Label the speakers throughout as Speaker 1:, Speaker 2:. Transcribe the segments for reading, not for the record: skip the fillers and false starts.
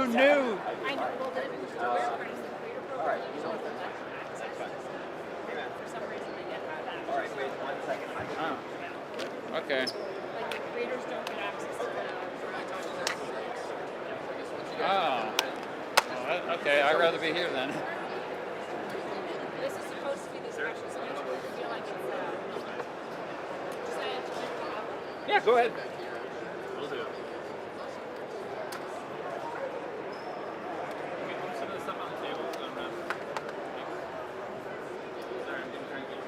Speaker 1: Who knew?
Speaker 2: I know. Well, the career price, the career program, you don't have that. For some reason, they get that.
Speaker 3: All right, wait 1 second.
Speaker 1: Oh. Okay.
Speaker 2: Like the creators don't get access to that.
Speaker 1: Oh. Okay, I'd rather be here then.
Speaker 2: This is supposed to be the special, so I feel like it's Jessiah.
Speaker 3: Yeah, go ahead. We'll do. Some of the stuff on the table. Sorry, I'm getting cranky.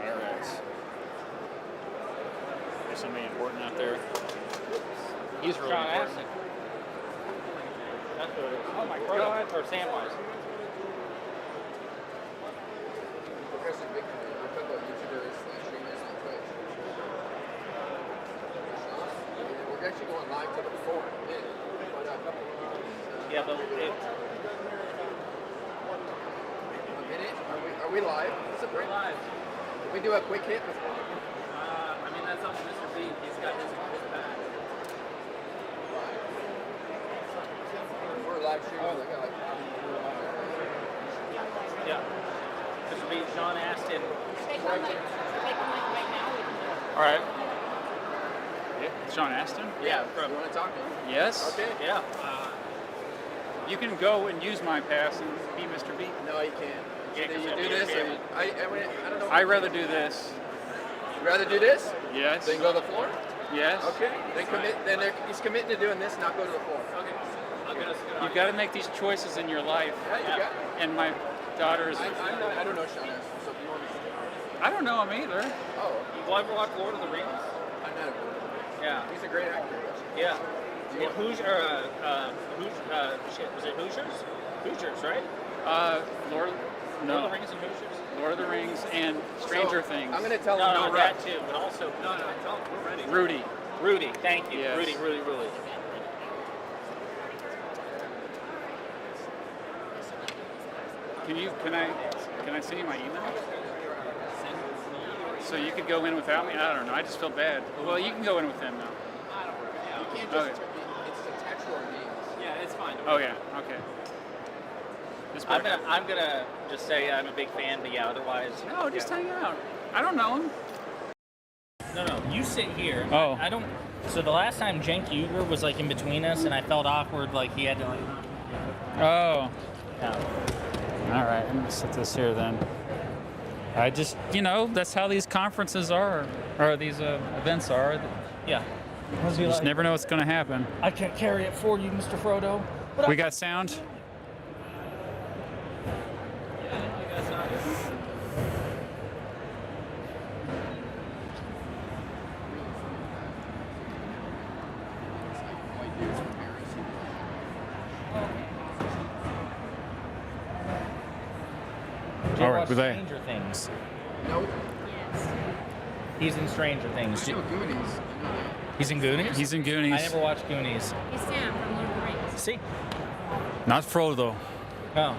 Speaker 1: All right. There's somebody important out there. He's really
Speaker 3: Sean
Speaker 1: important.
Speaker 3: Astin. That's what it is. Oh, my God. Or Samwise.
Speaker 4: We're actually going live to the forum.
Speaker 3: Yeah, but
Speaker 4: A minute? Are we live? It's a break.
Speaker 3: live.
Speaker 4: Can we do a quick hit?
Speaker 3: I mean, that's up to Mr. B. He's got his back.
Speaker 4: We're live streaming.
Speaker 3: Yeah. Mr. B, Sean Astin.
Speaker 2: Take one like right now. We can do it.
Speaker 1: All right. Yeah. Sean Astin?
Speaker 3: Yeah,
Speaker 4: You want to talk to him?
Speaker 1: Yes.
Speaker 4: Okay.
Speaker 3: Yeah.
Speaker 1: You can go and use my pass and be Mr. B.
Speaker 4: No, you can't.
Speaker 3: Yeah,
Speaker 4: Either
Speaker 3: 'cause
Speaker 4: you
Speaker 3: that'd
Speaker 4: do
Speaker 3: be
Speaker 4: this or
Speaker 3: okay.
Speaker 4: I don't know.
Speaker 1: I'd rather do this.
Speaker 4: You'd rather do this?
Speaker 1: Yes.
Speaker 4: Then go to the floor?
Speaker 1: Yes.
Speaker 4: Okay. Then commit. He's committing to doing this, not go to the floor.
Speaker 3: Okay. I'll get us good.
Speaker 1: You've got to make these choices in your life.
Speaker 4: Yeah, you got it.
Speaker 1: And my daughter's.
Speaker 4: I don't know Sean Astin, so if you want me to.
Speaker 1: I don't know him either.
Speaker 4: Oh,
Speaker 3: You ever watch Lord of the Rings?
Speaker 4: I'm not a
Speaker 3: Yeah.
Speaker 4: He's a great actor.
Speaker 3: Yeah. In Hoosier, shit, was it Hoosiers? Hoosiers, right?
Speaker 1: Lord.
Speaker 3: Lord of
Speaker 1: No.
Speaker 3: the Rings and Hoosiers?
Speaker 1: Lord of the Rings and Stranger
Speaker 4: So,
Speaker 1: Things.
Speaker 4: I'm going to tell
Speaker 3: No,
Speaker 4: him
Speaker 3: no,
Speaker 4: no
Speaker 3: that
Speaker 4: rep.
Speaker 3: too, but also, no, tell him we're ready.
Speaker 1: Rudy.
Speaker 3: Rudy, thank you.
Speaker 1: Yes.
Speaker 3: Rudy.
Speaker 1: Can I send you my email? So you could go in without me? I don't know. I just feel bad. Well, you can go in with them now.
Speaker 4: You can't just.
Speaker 1: Okay.
Speaker 4: It's a textual name.
Speaker 3: Yeah, it's fine.
Speaker 1: Oh yeah. Okay. This part-
Speaker 3: I'm gonna just say I'm a big fan, but yeah, otherwise.
Speaker 1: No, just hang out. I don't know him.
Speaker 3: No, you sit here.
Speaker 1: Oh.
Speaker 3: I don't. So the last time Cenk Uygur was like in between us, and I felt awkward, like he had to like.
Speaker 1: Oh.
Speaker 3: Yeah.
Speaker 1: All right. I'm gonna set this here then. I just, that's how these conferences are, or these events are.
Speaker 3: Yeah.
Speaker 1: You just never know what's going to happen.
Speaker 3: I can't carry it for you, Mr. Frodo. But
Speaker 1: We got sound? All right, we're there.
Speaker 3: Stranger Things.
Speaker 4: Nope.
Speaker 3: He's in Stranger Things.
Speaker 4: No Goonies.
Speaker 3: He's in Goonies?
Speaker 1: He's in Goonies.
Speaker 3: I never watched Goonies.
Speaker 2: He's Sam from Lord of the Rings.
Speaker 3: See?
Speaker 1: Not Frodo
Speaker 3: Oh.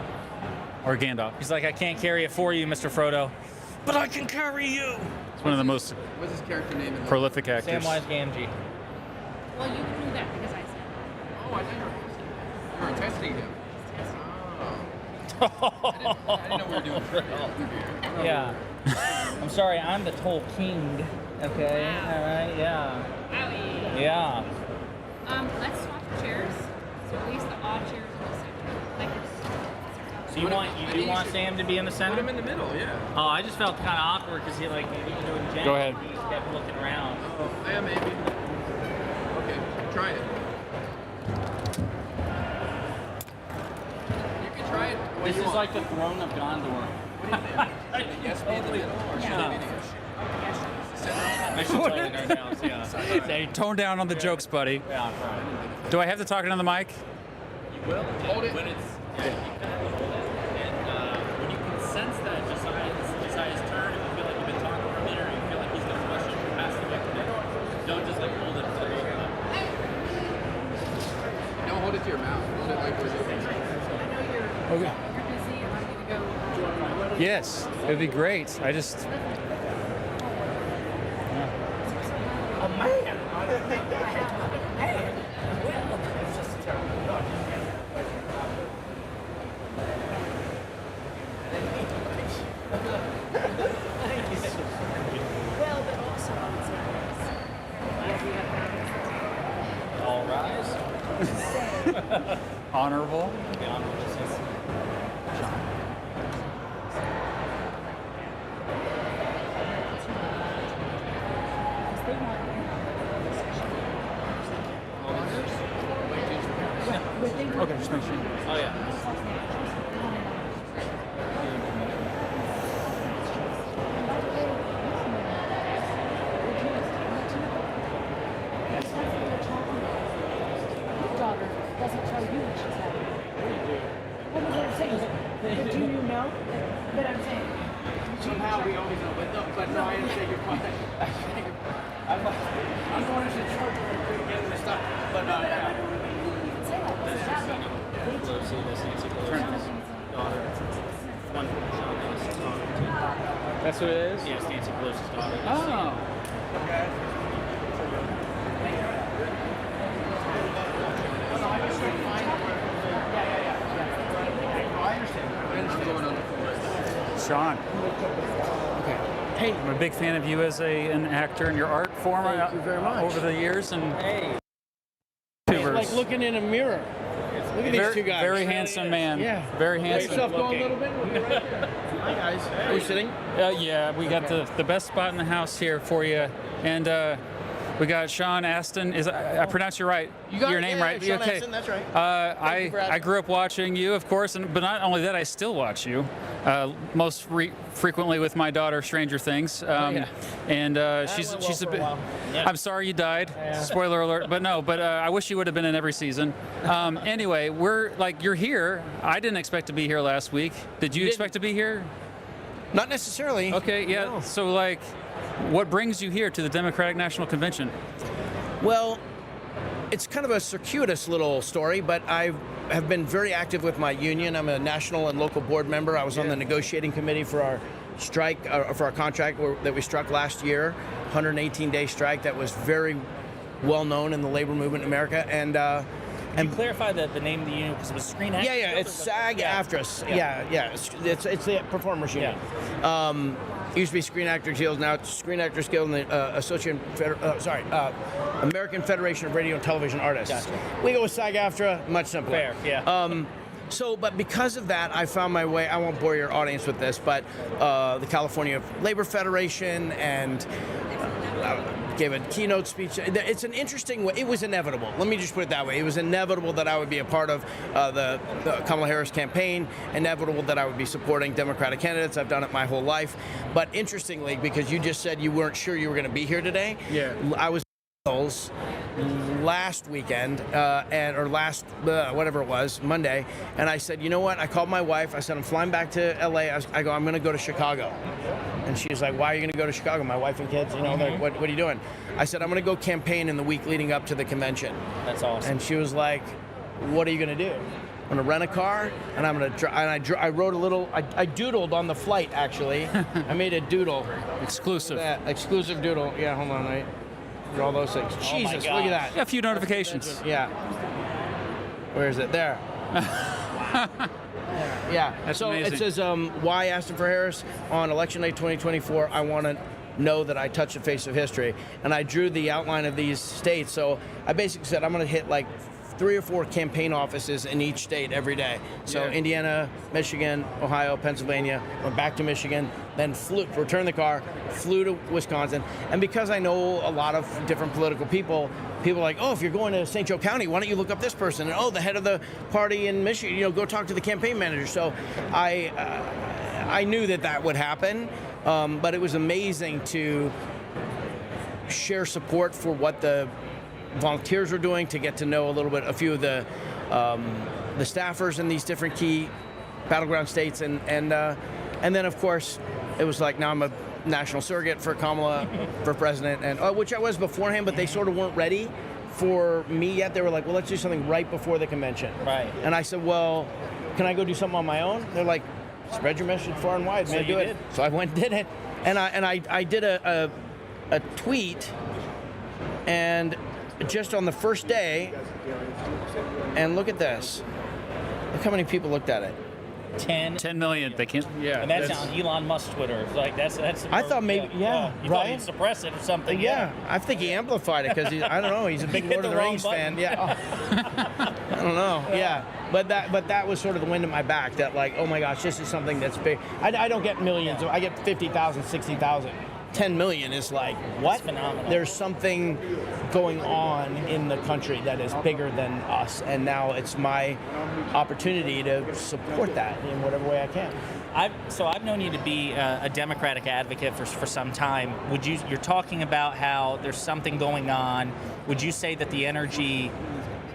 Speaker 1: or Gandalf.
Speaker 3: He's like, I can't carry it for you, Mr. Frodo. But I can carry you!
Speaker 1: He's one of the most
Speaker 4: What's his character name in the
Speaker 1: prolific actors.
Speaker 3: Samwise Gamgee.
Speaker 2: Well, you knew that because I said.
Speaker 4: Oh, I thought you were testing him. I didn't know we were doing trivia.
Speaker 3: Yeah. I'm sorry, I'm the Toll King. Okay? Alright, yeah.
Speaker 2: Owie.
Speaker 3: Yeah.
Speaker 2: Let's swap chairs. So at least the odd chairs in the center. Like,
Speaker 3: So you do want Sam to be in the
Speaker 4: Put
Speaker 3: center?
Speaker 4: him in the middle, yeah.
Speaker 3: Oh, I just felt kind of awkward because he was doing Jen.
Speaker 1: Go ahead.
Speaker 3: He just kept looking around.
Speaker 4: Oh, yeah, maybe. Okay, try it. You can try it. What
Speaker 3: This
Speaker 4: do you
Speaker 3: is
Speaker 4: want?
Speaker 3: like the throne of Gondor.
Speaker 4: Yes, be in the middle or should
Speaker 3: Yeah.
Speaker 4: it be
Speaker 3: I should tell you right now, so yeah.
Speaker 1: Hey, tone down on the jokes, buddy.
Speaker 3: Yeah, I'm fine.
Speaker 1: Do I have to talk into the mic?
Speaker 4: Hold it.
Speaker 5: When it's when you can sense that Jesiah's turn, and you feel like you've been talking for a minute, or you feel like he's going to question, pass the mic to me. Don't just like hold it until you come.
Speaker 4: Don't hold it to your mouth. Hold it like we're doing.
Speaker 1: Okay.
Speaker 2: you're busy and I'm going to go.
Speaker 1: Yes, it'd be great. I just.
Speaker 3: Oh, man.
Speaker 1: Honorable.
Speaker 5: The honorable citizen.
Speaker 1: Okay, just make sure.
Speaker 5: Oh yeah.
Speaker 2: Daughter doesn't tell you what she's having. What I'm saying is, but do you know? But I'm saying,
Speaker 4: Somehow we always know, but no, I understand your point. I'm going to church and getting the stuff, but no, yeah.
Speaker 2: you can say that. It's not that.
Speaker 5: Pelosi, that's Nancy Pelosi's daughter. One from Sean Nancy's daughter too.
Speaker 1: That's what it is?
Speaker 5: Yeah, it's Nancy Pelosi's daughter.
Speaker 1: Oh. Sean.
Speaker 4: Hey,
Speaker 1: I'm a big fan of you as an actor and your art form
Speaker 4: Thank you very much.
Speaker 1: over the years. And
Speaker 5: Hey.
Speaker 4: it's like looking in a mirror. Look at these
Speaker 1: very,
Speaker 4: two guys.
Speaker 1: very handsome man.
Speaker 4: Yeah.
Speaker 1: Very
Speaker 4: Let
Speaker 1: handsome.
Speaker 4: yourself go a little bit. We'll be right there. Hi guys. Are we sitting?
Speaker 1: Yeah, we got the best spot in the house here for you. And we got Sean Astin. I pronounced your name right?
Speaker 4: Sean
Speaker 1: Okay.
Speaker 4: Astin, that's right.
Speaker 1: I
Speaker 4: for asking.
Speaker 1: grew up watching you, of course, but not only that, I still watch you. Most frequently with my daughter, Stranger Things.
Speaker 4: Yeah.
Speaker 1: And she's
Speaker 4: went well
Speaker 1: she's a
Speaker 4: for a
Speaker 1: bit.
Speaker 4: while.
Speaker 5: Yeah.
Speaker 1: I'm sorry you died. Spoiler alert. But no. But I wish you would have been in every season. Anyway, you're here. I didn't expect to be here last week. Did you expect to be here?
Speaker 4: Not necessarily.
Speaker 1: Okay. Yeah.
Speaker 4: No.
Speaker 1: So what brings you here to the Democratic National Convention?
Speaker 4: Well, it's kind of a circuitous little story, but I have been very active with my union. I'm a national and local board member. I was on the negotiating committee for our strike, for our contract that we struck last year, 118-day strike that was very well known in the labor movement in America. And
Speaker 5: Clarify the name of the union because it was Screen Actors.
Speaker 4: yeah, it's SAG-AFTRA. Yeah. It's the performers union. It used to be Screen Actors Guild, now it's Screen Actors Guild and the American Federation of Radio and Television Artists.
Speaker 5: Gotcha.
Speaker 4: We go with SAG-AFTRA, much simpler.
Speaker 5: Fair, yeah.
Speaker 4: But because of that, I found my way. I won't bore your audience with this, but the California Labor Federation and gave a keynote speech. It's an interesting way. It was inevitable. Let me just put it that way. It was inevitable that I would be a part of the Kamala Harris campaign. Inevitable that I would be supporting Democratic candidates. I've done it my whole life. But interestingly, because you just said you weren't sure you were going to be here today, I was last weekend whatever it was, Monday, and I said, you know what? I called my wife. I said, I'm flying back to LA. I go, I'm going to go to Chicago. And she's like, why are you going to go to Chicago? My wife and kids, like, what are you doing? I said, I'm going to go campaign in the week leading up to the convention.
Speaker 5: That's awesome.
Speaker 4: And she was like, what are you going to do? I'm going to rent a car, and I'm going to I wrote a little, I doodled on the flight, actually. I made a doodle.
Speaker 1: Exclusive.
Speaker 4: Exclusive doodle. Yeah, hold on, wait. All those things. Jesus, look at that.
Speaker 1: Yeah, a few notifications.
Speaker 4: Yeah. Where is it? There. Yeah.
Speaker 1: That's
Speaker 4: so
Speaker 1: amazing.
Speaker 4: It says, why Astin for Harris on election night 2024? I want to know that I touch the face of history. And I drew the outline of these states. So I basically said I'm going to hit like 3 or 4 campaign offices in each state every day. So Indiana, Michigan, Ohio, Pennsylvania, went back to Michigan, then returned the car, flew to Wisconsin. And because I know a lot of different political people are like, oh, if you're going to St. Joe County, why don't you look up this person? And the head of the party in Michigan, go talk to the campaign manager. So I knew that would happen, but it was amazing to share support for what the volunteers were doing, to get to know a few of the staffers in these different key battleground states, and then of course it was like, now I'm a national surrogate for Kamala for president, and which I was beforehand, but they sort of weren't ready for me yet. They were like, well, let's do something right before the convention.
Speaker 5: Right.
Speaker 4: And I said, well, can I go do something on my own? They're like, spread your message far and wide, man.
Speaker 5: So
Speaker 4: do
Speaker 5: you
Speaker 4: it.
Speaker 5: did.
Speaker 4: So I went and did it, and I did a tweet, and just on the first day, and look at this. Look how many people looked at it.
Speaker 5: 10
Speaker 1: 10 million. They can't. Yeah.
Speaker 5: And that's on Elon Musk's Twitter. Like that's.
Speaker 4: I thought maybe, yeah,
Speaker 5: You thought
Speaker 4: right?
Speaker 5: he'd suppress it or something.
Speaker 4: Yeah, I think he amplified it because I don't know. He's a big
Speaker 5: He hit
Speaker 4: Lord of
Speaker 5: the
Speaker 4: the
Speaker 5: wrong
Speaker 4: Rings
Speaker 5: button.
Speaker 4: fan. Yeah, I don't know. Yeah, but that was sort of the wind at my back. That like, oh my gosh, this is something that's big. I don't get millions. I get 50,000, 60,000. 10 million is like, what?
Speaker 5: It's phenomenal.
Speaker 4: There's something going on in the country that is bigger than us, and now it's my opportunity to support that in whatever way I can.
Speaker 5: I've known you to be a Democratic advocate for some time. You're talking about how there's something going on. Would you say that the energy?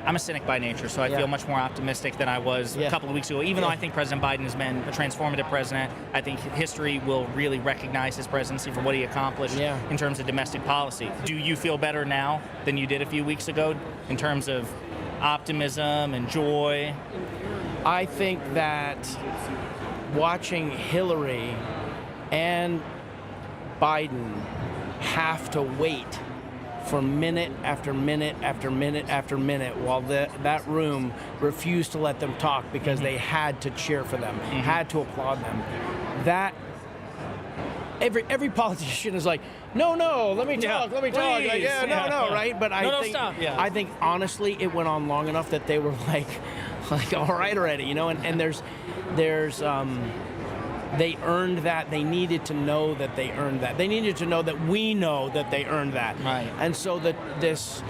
Speaker 5: I'm a cynic by nature, so I feel much more optimistic than I was a couple of weeks ago. Even though I think President Biden has been a transformative president, I think history will really recognize his presidency for what he accomplished in terms of domestic policy. Do you feel better now than you did a few weeks ago in terms of optimism and joy?
Speaker 4: I think that watching Hillary and Biden have to wait for minute after minute after minute after minute while that room refused to let them talk because they had to cheer for them, had to applaud them. That every politician is like, no, let me talk, let me talk. Like, no, right? But I think
Speaker 5: stop. Yeah.
Speaker 4: I think honestly it went on long enough that they were like all right already, you know. And there's they earned that. They needed to know that they earned that. They needed to know that we know that they earned that.
Speaker 5: Right.
Speaker 4: And so that this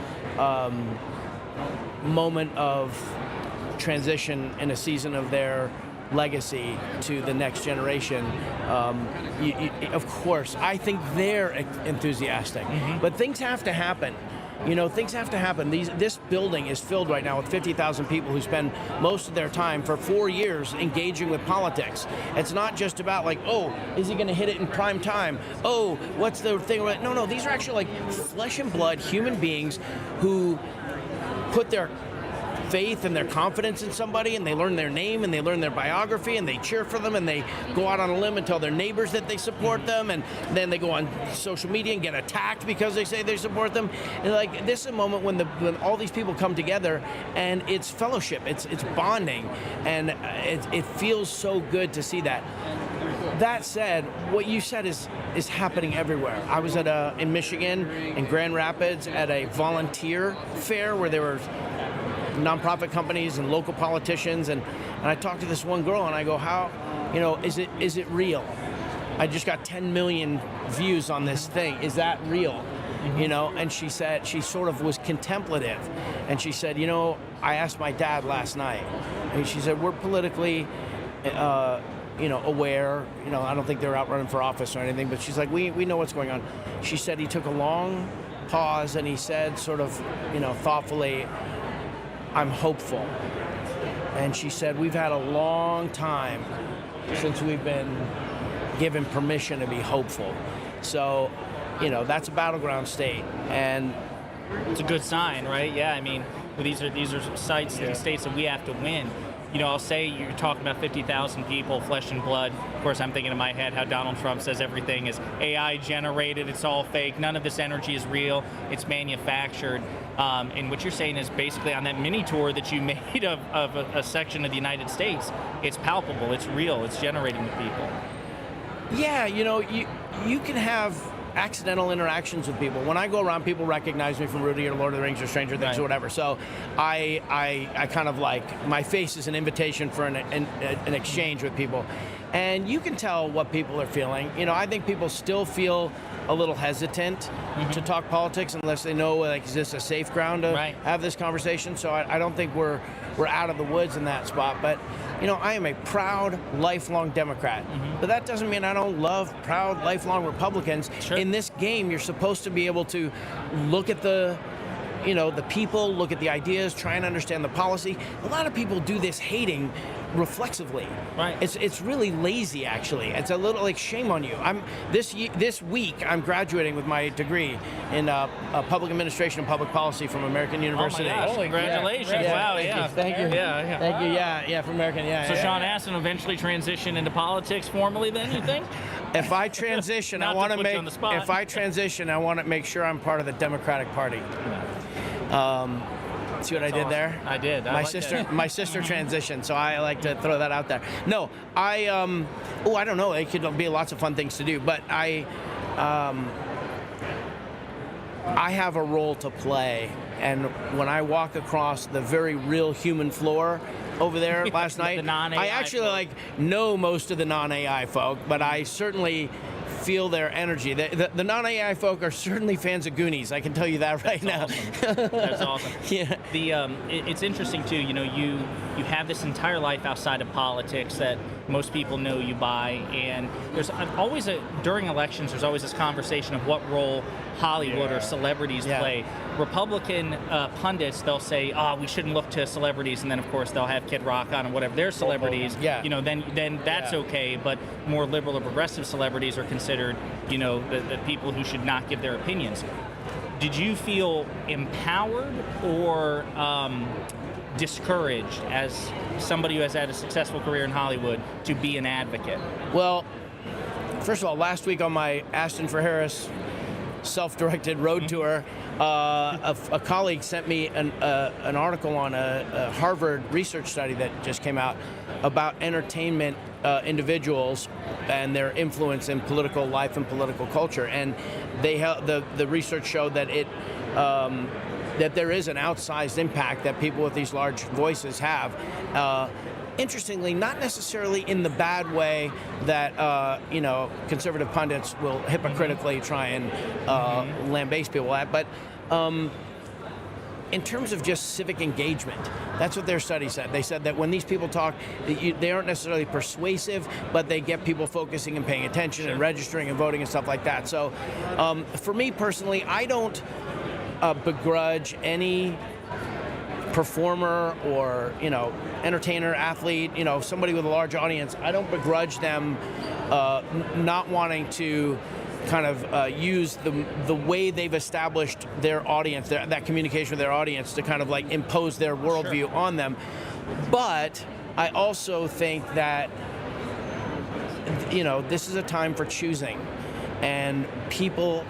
Speaker 4: moment of transition in a season of their legacy to the next generation, of course, I think they're enthusiastic. But things have to happen. You know, things have to happen. This building is filled right now with 50,000 people who spend most of their time for 4 years engaging with politics. It's not just about like, oh, is he going to hit it in prime time? Oh, what's the thing? No, these are actually like flesh and blood human beings who put their faith and their confidence in somebody, and they learn their name and they learn their biography and they cheer for them and they go out on a limb and tell their neighbors that they support them, and then they go on social media and get attacked because they say they support them. And like, this is a moment when all these people come together and it's fellowship, it's bonding, and it feels so good to see that. That said, what you said is happening everywhere. I was in Michigan, in Grand Rapids, at a volunteer fair where there were nonprofit companies and local politicians, and I talked to this one girl and I go, how, you know, is it real? I just got 10 million views on this thing. Is that real? You know, and she said, she sort of was contemplative, and she said, you know, I asked my dad last night, and she said, we're politically aware, you know, I don't think they're out running for office or anything, but she's like, we know what's going on. She said he took a long pause and he said sort of, you know, thoughtfully, I'm hopeful. And she said, we've had a long time since we've been given permission to be hopeful. So, you know, that's a battleground state. And
Speaker 5: it's a good sign, right? Yeah, I mean, these are sites and states that we have to win. You know, I'll say you're talking about 50,000 people, flesh and blood. Of course, I'm thinking in my head how Donald Trump says everything is AI generated, it's all fake, none of this energy is real, it's manufactured. And what you're saying is basically on that mini tour that you made of a section of the United States, it's palpable, it's real, it's generating the people.
Speaker 4: Yeah, you know, you can have accidental interactions with people. When I go around, people recognize me from Rudy or Lord of the Rings or Stranger Things or whatever. So I kind of like, my face is an invitation for an exchange with people. And you can tell what people are feeling. You know, I think people still feel a little hesitant to talk politics unless they know, like, is this a safe ground to have this conversation? So I don't think we're out of the woods in that spot. But, you know, I am a proud, lifelong Democrat. But that doesn't mean I don't love proud, lifelong Republicans.
Speaker 5: Sure.
Speaker 4: In this game, you're supposed to be able to look at the people, look at the ideas, try and understand the policy. A lot of people do this hating reflexively.
Speaker 5: Right.
Speaker 4: It's really lazy, actually. It's a little like, shame on you. This week I'm graduating with my degree in public administration and public policy from American University.
Speaker 5: Oh my gosh, congratulations.
Speaker 4: Yeah.
Speaker 5: Wow,
Speaker 4: Thank you.
Speaker 5: Yeah.
Speaker 4: Thank you. Yeah, from American. Yeah.
Speaker 5: So
Speaker 4: yeah.
Speaker 5: Sean Astin eventually transition into politics formally then, you think?
Speaker 4: If I transition,
Speaker 5: Not
Speaker 4: I
Speaker 5: to
Speaker 4: want to
Speaker 5: put you
Speaker 4: make.
Speaker 5: on the spot.
Speaker 4: If I transition, I want to make sure I'm part of the Democratic Party. See what I did there?
Speaker 5: I did. I
Speaker 4: My
Speaker 5: like
Speaker 4: sister,
Speaker 5: that.
Speaker 4: my sister transitioned, so I like to throw that out there. No, I don't know. It could be lots of fun things to do, but I have a role to play, and when I walk across the very real human floor over there last night,
Speaker 5: The non-AI
Speaker 4: I actually
Speaker 5: folk.
Speaker 4: know most of the non-AI folk, but I certainly feel their energy. The non-AI folk are certainly fans of Goonies. I can tell you that right now.
Speaker 5: That's awesome.
Speaker 4: Yeah.
Speaker 5: It's interesting too. You have this entire life outside of politics that most people know you by, and there's always during elections there's always this conversation of what role Hollywood or celebrities
Speaker 4: Yeah.
Speaker 5: play. Republican pundits, they'll say, we shouldn't look to celebrities, and then of course they'll have Kid Rock on and whatever. They're celebrities.
Speaker 4: Yeah.
Speaker 5: Then that's
Speaker 4: Yeah.
Speaker 5: okay. But more liberal or progressive celebrities are considered, the people who should not give their opinions. Did you feel empowered or discouraged as somebody who has had a successful career in Hollywood to be an advocate?
Speaker 4: Well, first of all, last week on my Astin for Harris self-directed road tour, a colleague sent me an article on a Harvard research study that just came out about entertainment individuals and their influence in political life and political culture. And the research showed that that there is an outsized impact that people with these large voices have. Interestingly, not necessarily in the bad way that conservative pundits will hypocritically try and lambaste people at, but in terms of just civic engagement, that's what their study said. They said that when these people talk, they aren't necessarily persuasive, but they get people focusing and paying attention and registering and voting and stuff like that. So for me personally, I don't begrudge any performer or entertainer, athlete, somebody with a large audience. I don't begrudge them not wanting to kind of use the way they've established their audience, that communication with their audience, to kind of like impose their worldview on them. But I also think that this is a time for choosing, and people.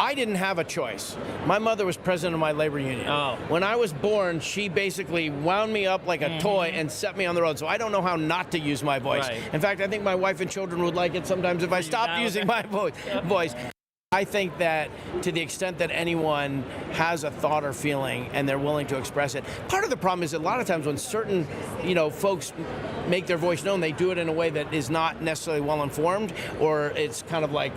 Speaker 4: I didn't have a choice. My mother was president of my labor union.
Speaker 5: Oh.
Speaker 4: When I was born, she basically wound me up like a toy and set me on the road. So I don't know how not to use my voice.
Speaker 5: Right.
Speaker 4: In fact, I think my wife and children would like it sometimes if I stopped using my voice. I think that to the extent that anyone has a thought or feeling and they're willing to express it, part of the problem is a lot of times when certain, folks make their voice known, they do it in a way that is not necessarily well informed, or it's kind of like,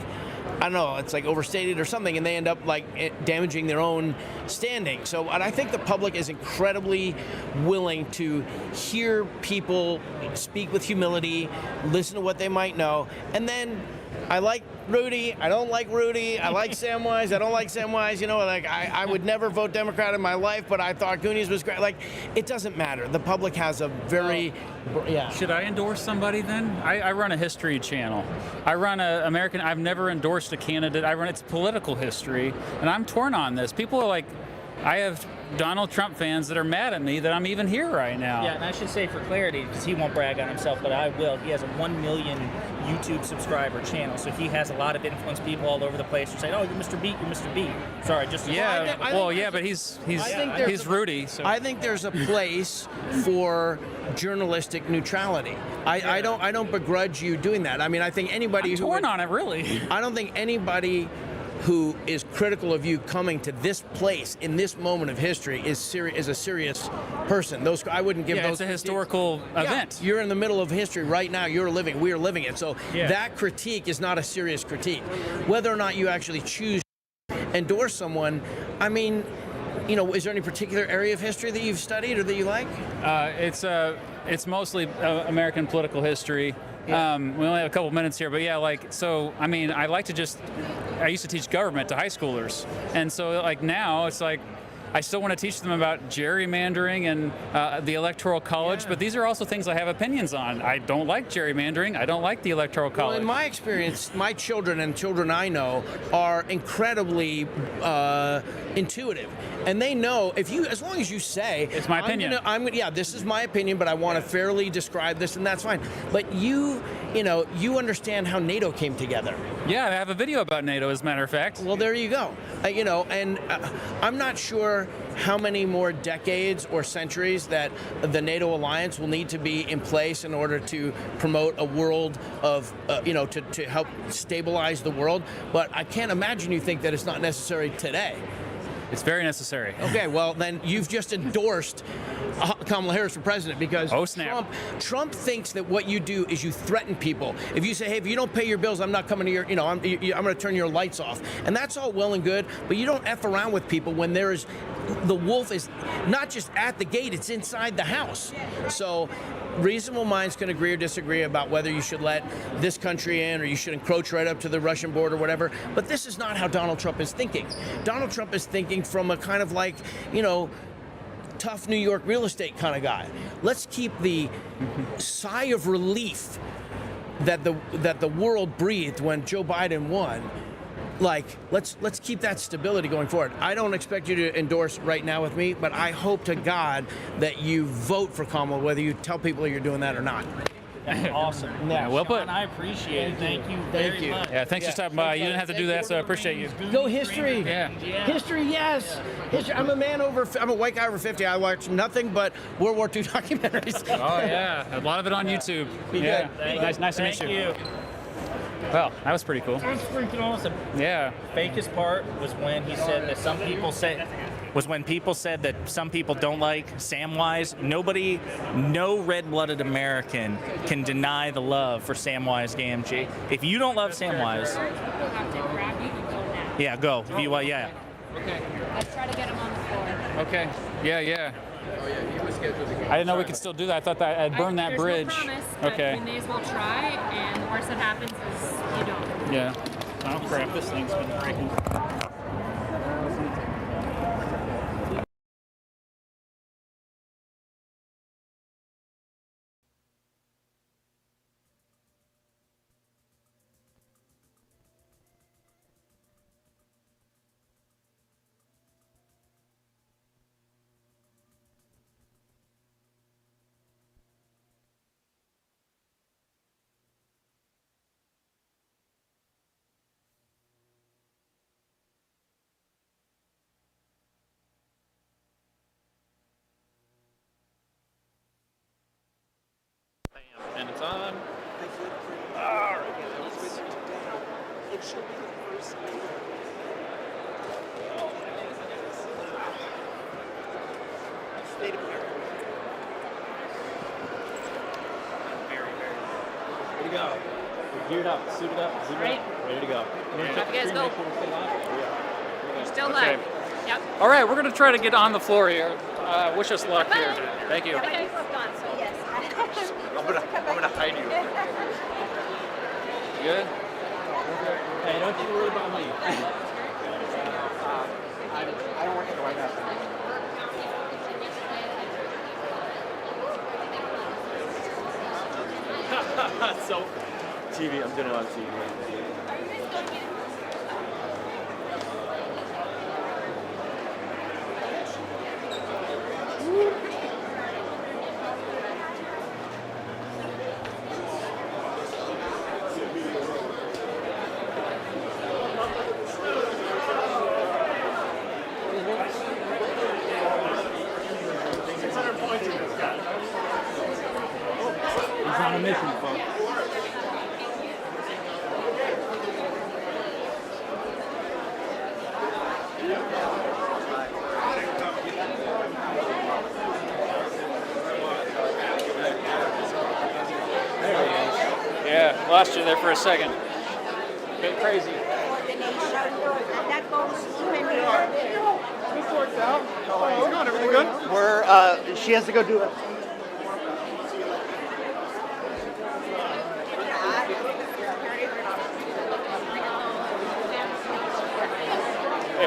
Speaker 4: I don't know, it's like overstated or something, and they end up like damaging their own standing. So and I think the public is incredibly willing to hear people speak with humility, listen to what they might know, and then I like Rudy, I don't like Rudy, I like Samwise, I don't like Samwise, I would never vote Democrat in my life, but I thought Goonies was great. Like, it doesn't matter. The public has a very,
Speaker 1: Should I endorse somebody then? I run a history channel. I run I've never endorsed a candidate. It's political history, and I'm torn on this. People are like, I have Donald Trump fans that are mad at me that I'm even here right now.
Speaker 5: Yeah, and I should say for clarity, because he won't brag on himself, but I will. He has a 1 million YouTube subscriber channel, so he has a lot of influence. People all over the place who say, "Oh, you're Mr. Beat, you're Mr. Beat." Sorry, just
Speaker 1: Yeah,
Speaker 4: I think
Speaker 1: but he's
Speaker 4: there's
Speaker 1: Rudy. So.
Speaker 4: I think there's a place for journalistic neutrality. I don't begrudge you doing that. I mean, I think anybody
Speaker 1: I'm
Speaker 4: who
Speaker 1: torn on it, really.
Speaker 4: I don't think anybody who is critical of you coming to this place in this moment of history is a serious person. I wouldn't give those.
Speaker 1: It's a historical event.
Speaker 4: You're in the middle of history right now. We are living it. So
Speaker 5: Yeah.
Speaker 4: that critique is not a serious critique. Whether or not you actually choose to endorse someone, I mean, is there any particular area of history that you've studied or that you like?
Speaker 1: It's mostly American political history.
Speaker 4: Yeah.
Speaker 1: We only have a couple minutes here, but I used to teach government to high schoolers, and so now it's like, I still want to teach them about gerrymandering and the Electoral College, but these are also things I have opinions on. I don't like gerrymandering. I don't like the Electoral College.
Speaker 4: Well, in my experience, my children and children I know are incredibly intuitive, and they know as long as you say,
Speaker 1: it's my opinion.
Speaker 4: Yeah, this is my opinion, but I want to fairly describe this, and that's fine. But you understand how NATO came together.
Speaker 1: Yeah, I have a video about NATO, as a matter of fact.
Speaker 4: Well, there you go. And I'm not sure how many more decades or centuries that the NATO alliance will need to be in place in order to promote a world of, to help stabilize the world. But I can't imagine you think that it's not necessary today.
Speaker 1: It's very necessary.
Speaker 4: Okay, well, then you've just endorsed Kamala Harris for president because Trump thinks that what you do is you threaten people. If you say, hey, if you don't pay your bills, I'm not coming to your, I'm going to turn your lights off. And that's all well and good, but you don't F around with people when the wolf is not just at the gate, it's inside the house. So reasonable minds can agree or disagree about whether you should let this country in or you should encroach right up to the Russian border or whatever. But this is not how Donald Trump is thinking. Donald Trump is thinking from a kind of like, tough New York real estate kind of guy. Let's keep the sigh of relief that the world breathed when Joe Biden won. Like, let's keep that stability going forward. I don't expect you to endorse right now with me, but I hope to God that you vote for Kamala, whether you tell people you're doing that or not.
Speaker 5: That's awesome.
Speaker 1: Yeah, well put.
Speaker 5: Sean, I appreciate it. Thank you very much.
Speaker 1: Yeah, thanks for stopping by. You didn't have to do that, so I appreciate you.
Speaker 4: Go history.
Speaker 1: Yeah.
Speaker 4: History, yes. History. I'm a white guy over 50. I watch nothing but World War II documentaries.
Speaker 1: Oh, yeah. A lot of it on YouTube. Yeah. Nice to meet you. Well, that was pretty cool.
Speaker 5: That was freaking awesome.
Speaker 1: Yeah.
Speaker 5: Fakest part was when he said that some people said that some people don't like Samwise. No red-blooded American can deny the love for Samwise Gamgee. If you don't love Samwise,
Speaker 2: We'll have to grab you and go now.
Speaker 5: yeah, go. If you want, yeah.
Speaker 1: Okay.
Speaker 2: Let's try to get him on the floor.
Speaker 1: Okay. Yeah. I didn't know we could still do that. I thought that I'd burned that bridge.
Speaker 2: There's no promise, but
Speaker 1: Okay.
Speaker 2: we may as well try, and the worst that happens is you don't.
Speaker 1: Yeah. Oh crap! This thing's been breaking.
Speaker 3: And it's on. Ready to go. We're geared up, suited up, zoomed
Speaker 2: Right.
Speaker 3: up, ready to go.
Speaker 2: Have you guys go. You're still live. Yep.
Speaker 1: All right, we're gonna try to get on the floor here. Wish us luck
Speaker 2: Bye.
Speaker 1: here. Thank you.
Speaker 2: Okay. So yes.
Speaker 3: I'm gonna hide you.
Speaker 1: Good.
Speaker 3: Hey, don't you worry about me.
Speaker 6: I don't work at the White House.
Speaker 3: So, TV, I'm doing it on TV. He's on a mission, folks.
Speaker 1: Yeah, lost you there for a second. Bit crazy.
Speaker 6: That goes
Speaker 3: This works out. How's it going? Everything good?
Speaker 6: We're, she has to go do it.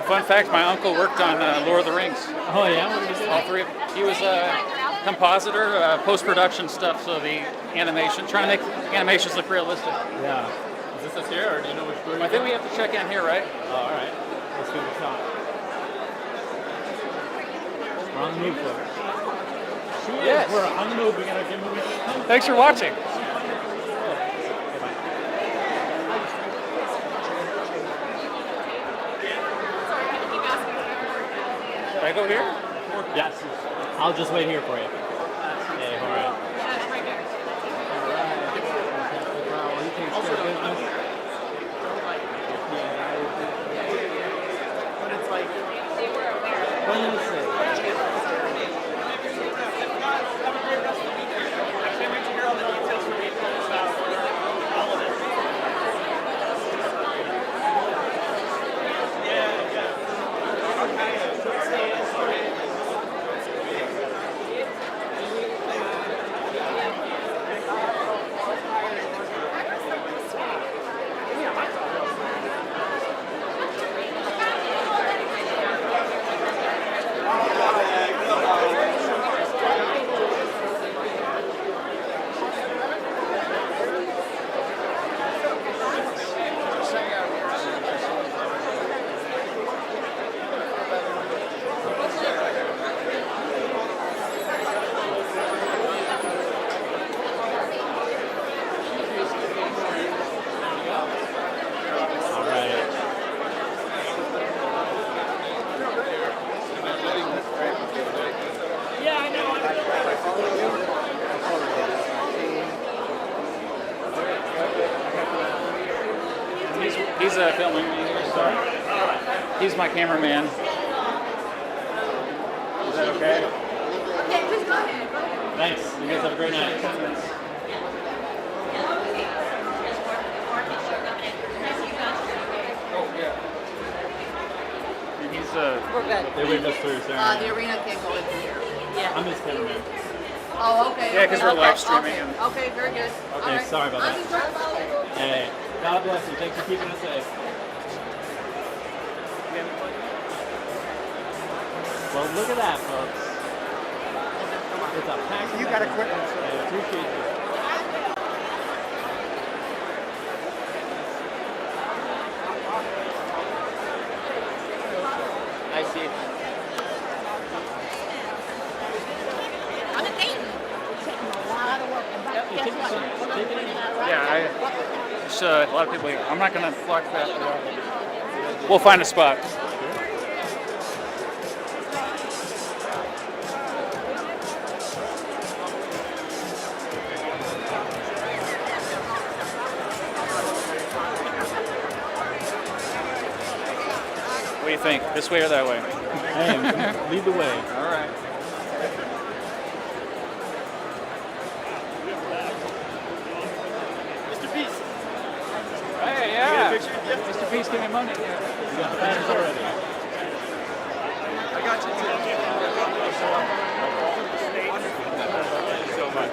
Speaker 1: Fun fact: my uncle worked on Lord of the Rings.
Speaker 3: Oh yeah, what did you do?
Speaker 1: All three of them. He was a compositor, post-production stuff, so the animation, trying to make animations look realistic.
Speaker 3: Yeah. Is this us here, or do you know which room?
Speaker 1: I think we have to check in here, right?
Speaker 3: Oh, all right. Let's give it a shot. We're on the move, folks.
Speaker 1: Yes.
Speaker 3: We're on the move. We gotta get moving.
Speaker 1: Thanks for watching. Should I go here?
Speaker 3: Yes. I'll just wait here for you. Yeah, all right.
Speaker 2: Yeah, it's right there.
Speaker 3: He takes care of business.
Speaker 2: But it's like they were aware.
Speaker 3: Let me see.
Speaker 1: He's filming me here, so he's my cameraman. Is that okay?
Speaker 2: Okay, just go ahead. Go ahead.
Speaker 3: Thanks. You guys have a great night.
Speaker 1: Oh yeah. And he's
Speaker 2: We're good.
Speaker 3: They waved us through, Sarah.
Speaker 2: The arena can't go in here. Yeah.
Speaker 3: I'm his cameraman.
Speaker 2: Oh, okay.
Speaker 1: Yeah, 'cause we're
Speaker 2: okay,
Speaker 1: live streaming
Speaker 2: Okay,
Speaker 1: and-
Speaker 2: okay, very good. All
Speaker 3: Okay,
Speaker 2: right.
Speaker 3: sorry about
Speaker 2: I'm
Speaker 3: that.
Speaker 2: just trying to follow you.
Speaker 3: Hey, God bless you. Thanks for keeping us safe. Well, look at that, folks. It's a packed.
Speaker 6: You got equipment, so.
Speaker 3: I appreciate you.
Speaker 1: I see.
Speaker 2: I'm in Dayton.
Speaker 1: Yeah, there's a lot of people here. I'm not gonna block that. We'll find a spot. What do you think? This way or that way?
Speaker 3: Hey, lead the way.
Speaker 1: All right.
Speaker 3: Mr. Peace.
Speaker 1: Hey, yeah. Mr. Peace, give me money.
Speaker 3: You got the banners already.
Speaker 6: I got you too.
Speaker 1: Thank you so much.